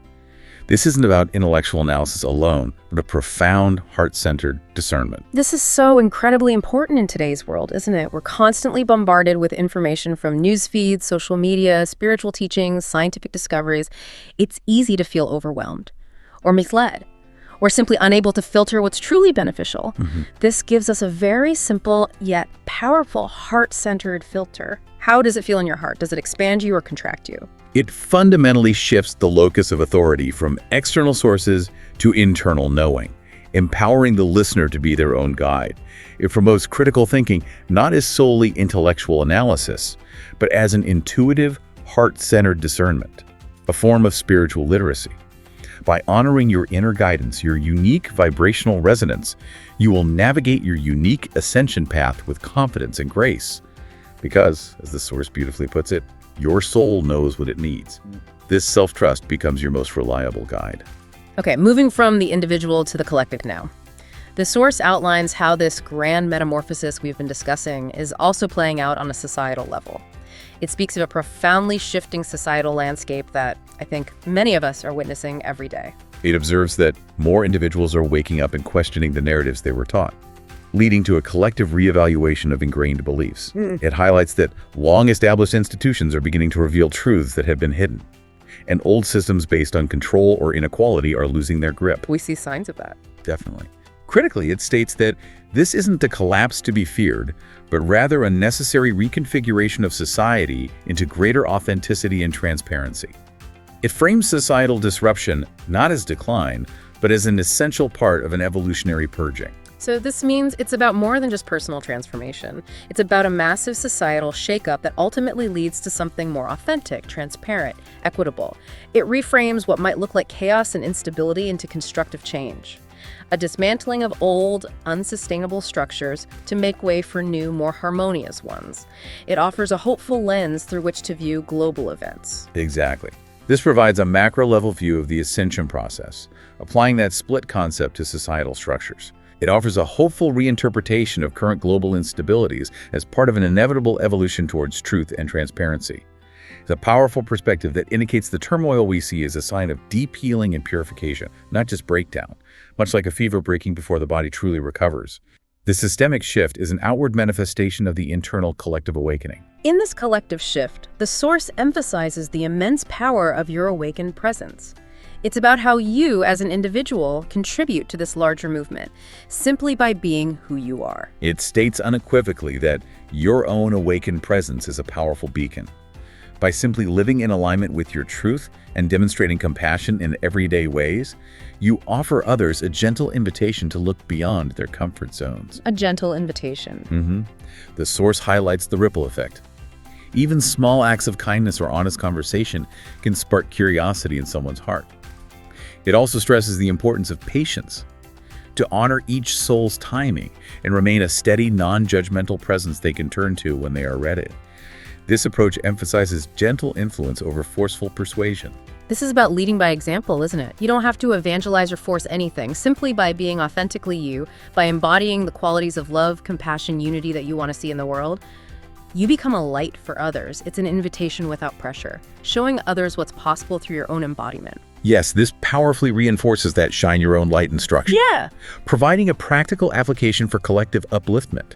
This isn't about intellectual analysis alone, but a profound, heart-centered discernment. This is so incredibly important in today's world, isn't it? We're constantly bombarded with information from news feeds, social media, spiritual teachings, scientific discoveries. It's easy to feel overwhelmed or misled or simply unable to filter what's truly beneficial. This gives us a very simple yet powerful heart-centered filter. How does it feel in your heart? Does it expand you or contract you? It fundamentally shifts the locus of authority from external sources to internal knowing, empowering the listener to be their own guide. It promotes critical thinking not as solely intellectual analysis, but as an intuitive, heart-centered discernment, a form of spiritual literacy. By honoring your inner guidance, your unique vibrational resonance, you will navigate your unique ascension path with confidence and grace. Because, as the Source beautifully puts it, your soul knows what it needs. This self-trust becomes your most reliable guide. Okay, moving from the individual to the collective now. The Source outlines how this grand metamorphosis we've been discussing is also playing out on a societal level. It speaks of a profoundly shifting societal landscape that I think many of us are witnessing every day. It observes that more individuals are waking up and questioning the narratives they were taught, leading to a collective reevaluation of ingrained beliefs. It highlights that long-established institutions are beginning to reveal truths that have been hidden. and old systems based on control or inequality are losing their grip. We see signs of that. Definitely. Critically, it states that this isn't a collapse to be feared, but rather a necessary reconfiguration of society into greater authenticity and transparency. It frames societal disruption not as decline, but as an essential part of an evolutionary purging. So this means it's about more than just personal transformation. It's about a massive societal shakeup that ultimately leads to something more authentic, transparent, equitable. It reframes what might look like chaos and instability into constructive change. A dismantling of old, unsustainable structures to make way for new, more harmonious ones. It offers a hopeful lens through which to view global events. Exactly. This provides a macro-level view of the ascension process, applying that split concept to societal structures. It offers a hopeful reinterpretation of current global instabilities as part of an inevitable evolution towards truth and transparency. It's a powerful perspective that indicates the turmoil we see as a sign of deep healing and purification, not just breakdown, much like a fever breaking before the body truly recovers. The systemic shift is an outward manifestation of the internal collective awakening. In this collective shift, the Source emphasizes the immense power of your awakened presence. It's about how you, as an individual, contribute to this larger movement, simply by being who you are. It states unequivocally that your own awakened presence is a powerful beacon. By simply living in alignment with your truth and demonstrating compassion in everyday ways, you offer others a gentle invitation to look beyond their comfort zones. A gentle invitation. The Source highlights the ripple effect. Even small acts of kindness or honest conversation can spark curiosity in someone's heart. It also stresses the importance of patience, to honor each soul's timing and remain a steady, non-judgmental presence they can turn to when they are ready. This approach emphasizes gentle influence over forceful persuasion. This is about leading by example, isn't it? You don't have to evangelize or force anything, simply by being authentically you, by embodying the qualities of love, compassion, unity that you want to see in the world. You become a light for others. It's an invitation without pressure, showing others what's possible through your own embodiment. Yes, this powerfully reinforces that shine your own light instruction, providing a practical application for collective upliftment.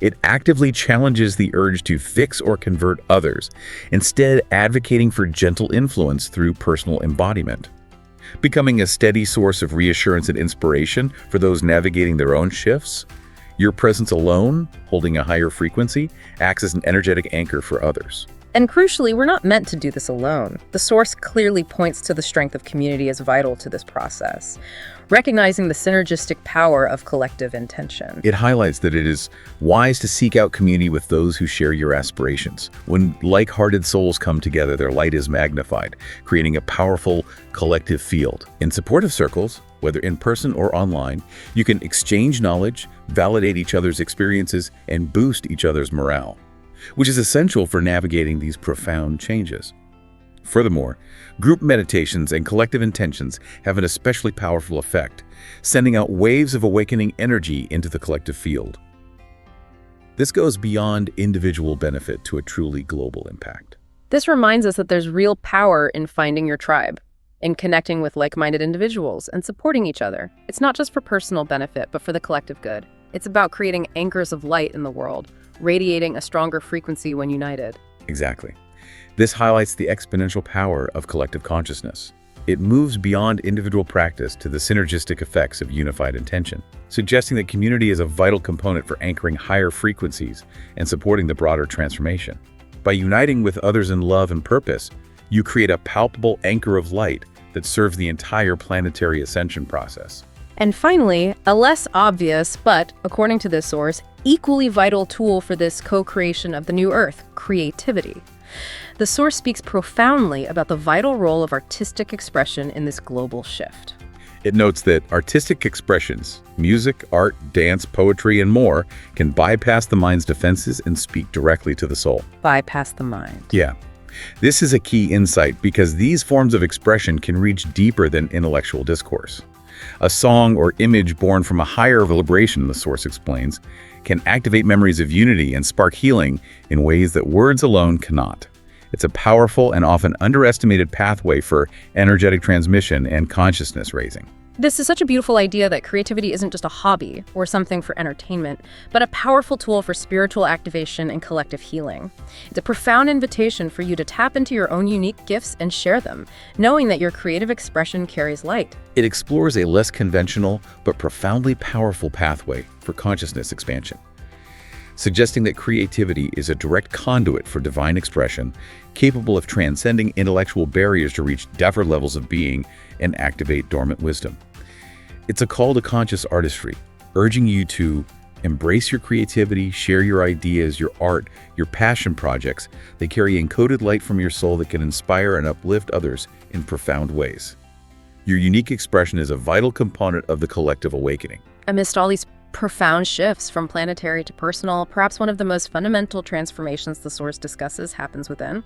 It actively challenges the urge to fix or convert others, instead advocating for gentle influence through personal embodiment. Becoming a steady source of reassurance and inspiration for those navigating their own shifts, your presence alone, holding a higher frequency, acts as an energetic anchor for others. And crucially, we're not meant to do this alone. The Source clearly points to the strength of community as vital to this process, recognizing the synergistic power of collective intention. It highlights that it is wise to seek out community with those who share your aspirations. When like-hearted souls come together, their light is magnified, creating a powerful collective field. In supportive circles, whether in person or online, you can exchange knowledge, validate each other's experiences, and boost each other's morale, which is essential for navigating these profound changes. Furthermore, group meditations and collective intentions have an especially powerful effect, sending out waves of awakening energy into the collective field. This goes beyond individual benefit to a truly global impact. This reminds us that there's real power in finding your tribe, in connecting with like-minded individuals and supporting each other. It's not just for personal benefit, but for the collective good. It's about creating anchors of light in the world, radiating a stronger frequency when united. Exactly. This highlights the exponential power of collective consciousness. It moves beyond individual practice to the synergistic effects of unified intention, suggesting that community is a vital component for anchoring higher frequencies and supporting the broader transformation. By uniting with others in love and purpose, you create a palpable anchor of light that serves the entire planetary ascension process. And finally, a less obvious, but, according to this source, equally vital tool for this co-creation of the new Earth, creativity. The source speaks profoundly about the vital role of artistic expression in this global shift. It notes that artistic expressions, music, art, dance, poetry, and more, can bypass the mind's defenses and speak directly to the soul. Bypass the mind. Yeah. This is a key insight because these forms of expression can reach deeper than intellectual discourse. A song or image born from a higher vibration, the source explains, can activate memories of unity and spark healing in ways that words alone cannot. It's a powerful and often underestimated pathway for energetic transmission and consciousness raising. This is such a beautiful idea that creativity isn't just a hobby or something for entertainment, but a powerful tool for spiritual activation and collective healing. It's a profound invitation for you to tap into your own unique gifts and share them, knowing that your creative expression carries light. It explores a less conventional but profoundly powerful pathway for consciousness expansion, suggesting that creativity is a direct conduit for divine expression, capable of transcending intellectual barriers to reach deeper levels of being and activate dormant wisdom. It's a call to conscious artistry, urging you to embrace your creativity, share your ideas, your art, your passion projects. They carry encoded light from your soul that can inspire and uplift others in profound ways. Your unique expression is a vital component of the collective awakening. Amidst all these profound shifts from planetary to personal, perhaps one of the most fundamental transformations the Source discusses happens within.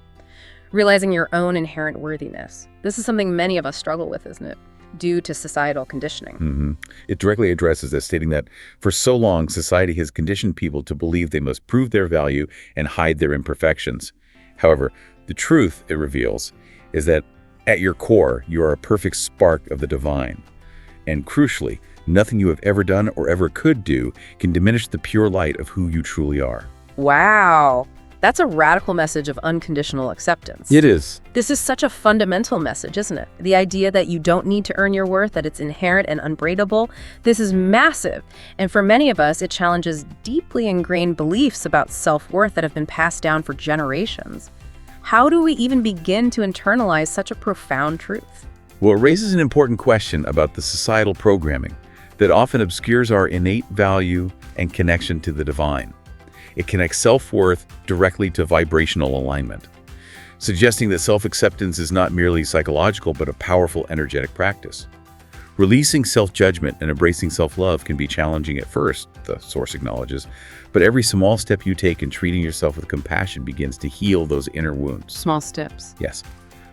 Realizing your own inherent worthiness. This is something many of us struggle with, isn't it? Due to societal conditioning. It directly addresses this, stating that for so long, society has conditioned people to believe they must prove their value and hide their imperfections. However, the truth, it reveals, is that at your core, you are a perfect spark of the divine. And crucially, nothing you have ever done or ever could do can diminish the pure light of who you truly are. Wow. That's a radical message of unconditional acceptance. It is. This is such a fundamental message, isn't it? The idea that you don't need to earn your worth, that it's inherent and unbreakable. This is massive. And for many of us, it challenges deeply ingrained beliefs about self-worth that have been passed down for generations. How do we even begin to internalize such a profound truth? Well, it raises an important question about the societal programming that often obscures our innate value and connection to the divine. It connects self-worth directly to vibrational alignment, suggesting that self-acceptance is not merely psychological but a powerful energetic practice. Releasing self-judgment and embracing self-love can be challenging at first, the Source acknowledges, but every small step you take in treating yourself with compassion begins to heal those inner wounds. Small steps. Yes.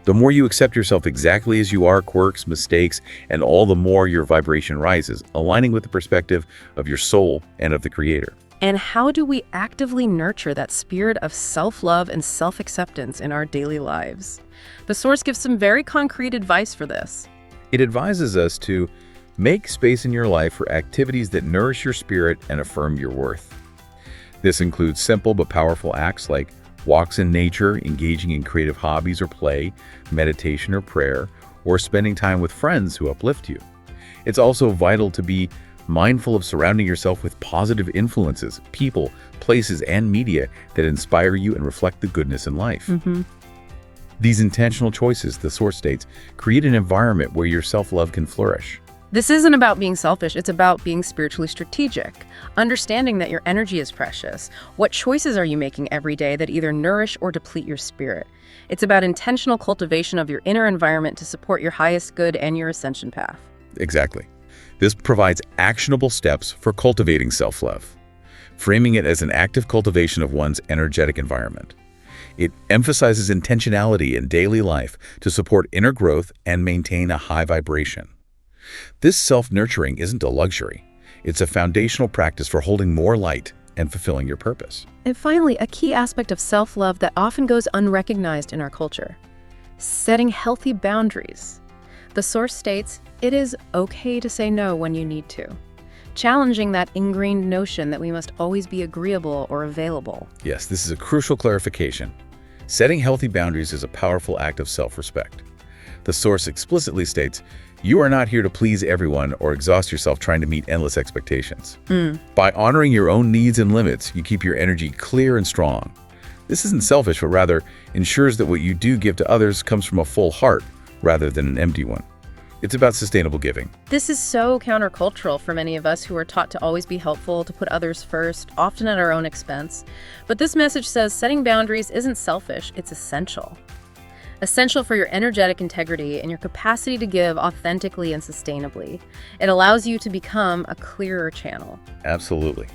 The more you accept yourself exactly as you are, quirks, mistakes, and all the more your vibration rises, aligning with the perspective of your soul and of the Creator. And how do we actively nurture that spirit of self-love and self-acceptance in our daily lives? The Source gives some very concrete advice for this. It advises us to make space in your life for activities that nourish your spirit and affirm your worth. This includes simple but powerful acts like walks in nature, engaging in creative hobbies or play, meditation or prayer, or spending time with friends who uplift you. It's also vital to be mindful of surrounding yourself with positive influences, people, places, and media that inspire you and reflect the goodness in life. These intentional choices, the Source states, create an environment where your self-love can flourish. This isn't about being selfish, it's about being spiritually strategic, understanding that your energy is precious. What choices are you making every day that either nourish or deplete your spirit? It's about intentional cultivation of your inner environment to support your highest good and your ascension path. Exactly. This provides actionable steps for cultivating self-love, framing it as an active cultivation of one's energetic environment. It emphasizes intentionality in daily life to support inner growth and maintain a high vibration. This self-nurturing isn't a luxury. It's a foundational practice for holding more light and fulfilling your purpose. And finally, a key aspect of self-love that often goes unrecognized in our culture: setting healthy boundaries. The Source states, it is okay to say no when you need to, challenging that ingrained notion that we must always be agreeable or available. Yes, this is a crucial clarification. Setting healthy boundaries is a powerful act of self-respect. The Source explicitly states, you are not here to please everyone or exhaust yourself trying to meet endless expectations. By honoring your own needs and limits, you keep your energy clear and strong. This isn't selfish, but rather ensures that what you do give to others comes from a full heart rather than an empty one. It's about sustainable giving. This is so countercultural for many of us who are taught to always be helpful, to put others first, often at our own expense. But this message says setting boundaries isn't selfish, it's essential. Essential for your energetic integrity and your capacity to give authentically and sustainably. It allows you to become a clearer channel. Absolutely.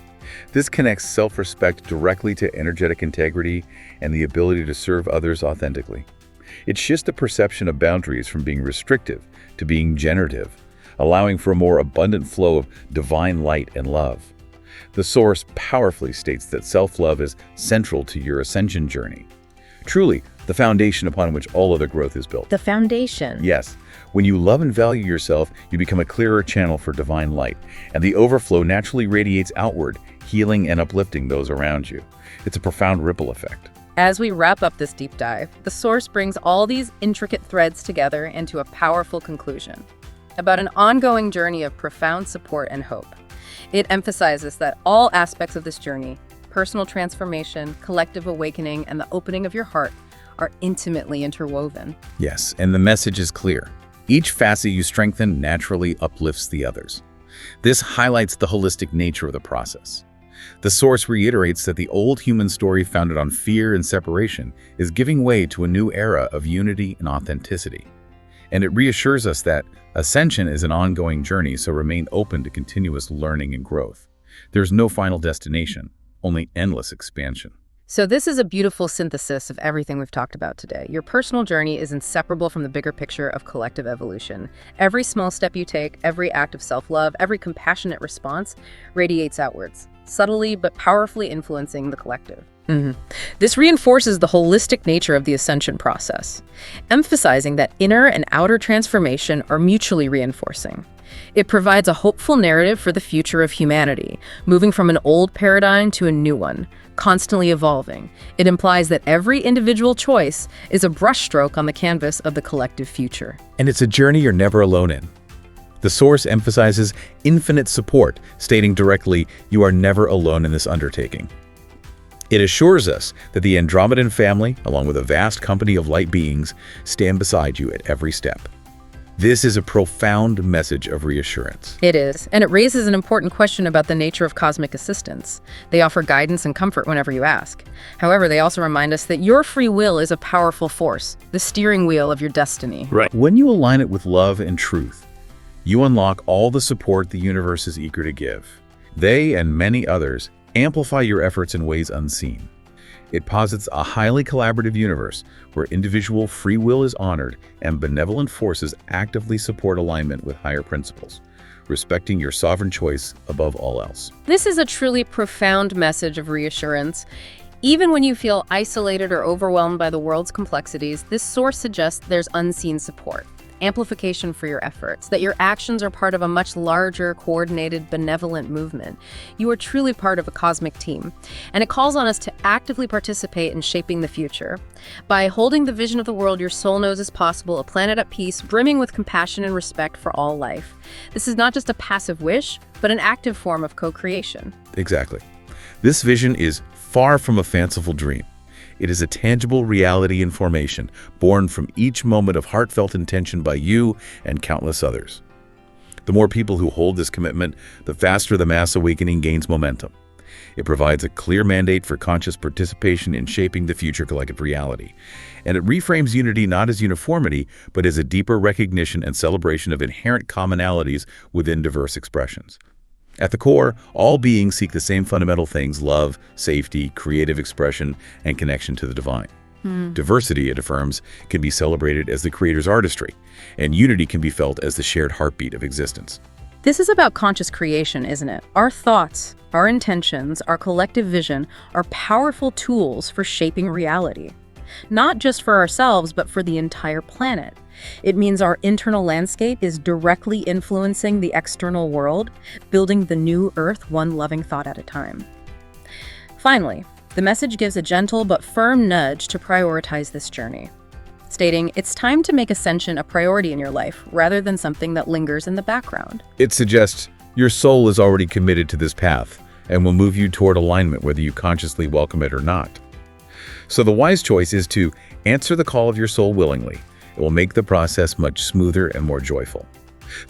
This connects self-respect directly to energetic integrity and the ability to serve others authentically. It shifts the perception of boundaries from being restrictive to being generative, allowing for a more abundant flow of divine light and love. The Source powerfully states that self-love is central to your ascension journey. Truly, the foundation upon which all other growth is built. The foundation. Yes. When you love and value yourself, you become a clearer channel for divine light, and the overflow naturally radiates outward, healing and uplifting those around you. It's a profound ripple effect. As we wrap up this deep dive, the Source brings all these intricate threads together into a powerful conclusion about an ongoing journey of profound support and hope. It emphasizes that all aspects of this journey, personal transformation, collective awakening, and the opening of your heart, are intimately interwoven. Yes, and the message is clear. Each facet you strengthen naturally uplifts the others. This highlights the holistic nature of the process. The Source reiterates that the old human story founded on fear and separation is giving way to a new era of unity and authenticity. And it reassures us that Ascension is an ongoing journey, so remain open to continuous learning and growth. There's no final destination, only endless expansion. So this is a beautiful synthesis of everything we've talked about today. Your personal journey is inseparable from the bigger picture of collective evolution. Every small step you take, every act of self-love, every compassionate response radiates outwards, subtly but powerfully influencing the collective. This reinforces the holistic nature of the Ascension process, emphasizing that inner and outer transformation are mutually reinforcing. It provides a hopeful narrative for the future of humanity, moving from an old paradigm to a new one, constantly evolving. It implies that every individual choice is a brushstroke on the canvas of the collective future. And it's a journey you're never alone in. The Source emphasizes infinite support, stating directly, you are never alone in this undertaking. It assures us that the Andromedan family, along with a vast company of light beings, stand beside you at every step. This is a profound message of reassurance. It is, and it raises an important question about the nature of cosmic assistance. They offer guidance and comfort whenever you ask. However, they also remind us that your free will is a powerful force, the steering wheel of your destiny. Right. When you align it with love and truth, you unlock all the support the universe is eager to give. They, and many others, amplify your efforts in ways unseen. It posits a highly collaborative universe where individual free will is honored and benevolent forces actively support alignment with higher principles, respecting your sovereign choice above all else. This is a truly profound message of reassurance. Even when you feel isolated or overwhelmed by the world's complexities, this Source suggests there's unseen support, amplification for your efforts, that your actions are part of a much larger, coordinated, benevolent movement. You are truly part of a cosmic team, and it calls on us to actively participate in shaping the future. By holding the vision of the world your soul knows is possible, a planet at peace, brimming with compassion and respect for all life. This is not just a passive wish, but an active form of co-creation. Exactly. This vision is far from a fanciful dream. It is a tangible reality in formation, born from each moment of heartfelt intention by you and countless others. The more people who hold this commitment, the faster the mass awakening gains momentum. It provides a clear mandate for conscious participation in shaping the future collective reality. And it reframes unity not as uniformity, but as a deeper recognition and celebration of inherent commonalities within diverse expressions. At the core, all beings seek the same fundamental things: love, safety, creative expression, and connection to the divine. Diversity, it affirms, can be celebrated as the Creator's artistry, and unity can be felt as the shared heartbeat of existence. This is about conscious creation, isn't it? Our thoughts, our intentions, our collective vision are powerful tools for shaping reality. Not just for ourselves, but for the entire planet. It means our internal landscape is directly influencing the external world, building the new Earth one loving thought at a time. Finally, the message gives a gentle but firm nudge to prioritize this journey, stating it's time to make Ascension a priority in your life rather than something that lingers in the background. It suggests your soul is already committed to this path and will move you toward alignment whether you consciously welcome it or not. So the wise choice is to answer the call of your soul willingly. It will make the process much smoother and more joyful.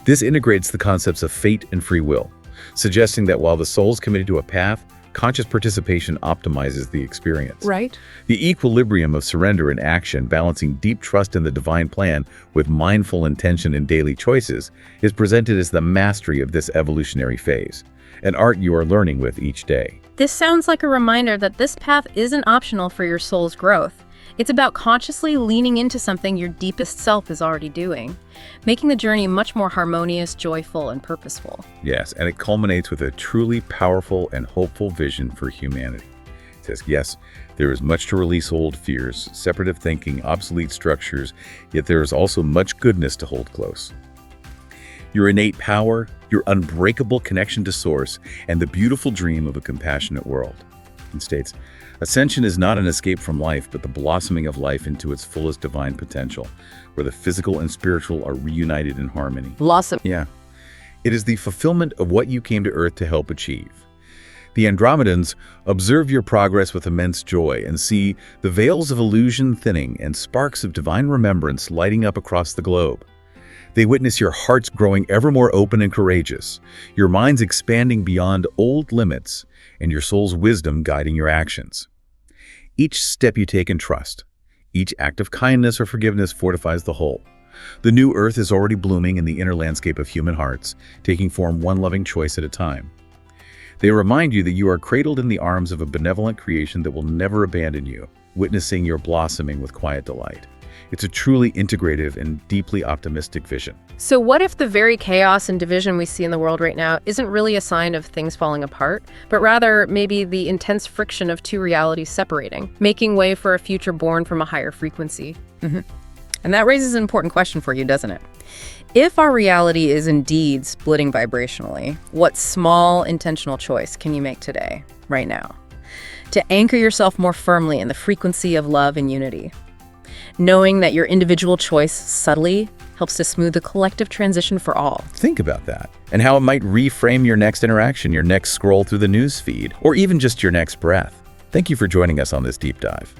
This integrates the concepts of fate and free will, suggesting that while the soul is committed to a path, conscious participation optimizes the experience. Right. The equilibrium of surrender and action, balancing deep trust in the divine plan with mindful intention in daily choices, is presented as the mastery of this evolutionary phase, an art you are learning with each day. This sounds like a reminder that this path isn't optional for your soul's growth. It's about consciously leaning into something your deepest self is already doing, making the journey much more harmonious, joyful, and purposeful. Yes, and it culminates with a truly powerful and hopeful vision for humanity. It says, yes, there is much to release old fears, separative thinking, obsolete structures, yet there is also much goodness to hold close. Your innate power, your unbreakable connection to Source, and the beautiful dream of a compassionate world. It states, Ascension is not an escape from life, but the blossoming of life into its fullest divine potential, where the physical and spiritual are reunited in harmony. Blossom. Yeah. It is the fulfillment of what you came to Earth to help achieve. The Andromedans observe your progress with immense joy and see the veils of illusion thinning and sparks of divine remembrance lighting up across the globe. They witness your hearts growing ever more open and courageous, your minds expanding beyond old limits, and your soul's wisdom guiding your actions. Each step you take in trust, each act of kindness or forgiveness fortifies the whole. The new Earth is already blooming in the inner landscape of human hearts, taking form one loving choice at a time. They remind you that you are cradled in the arms of a benevolent creation that will never abandon you, witnessing your blossoming with quiet delight. It's a truly integrative and deeply optimistic vision. So what if the very chaos and division we see in the world right now isn't really a sign of things falling apart, but rather maybe the intense friction of two realities separating, making way for a future born from a higher frequency? And that raises an important question for you, doesn't it? If our reality is indeed splitting vibrationally, what small intentional choice can you make today, right now, to anchor yourself more firmly in the frequency of love and unity? Knowing that your individual choice subtly helps to smooth the collective transition for all. Think about that, and how it might reframe your next interaction, your next scroll through the news feed, or even just your next breath. Thank you for joining us on this deep dive.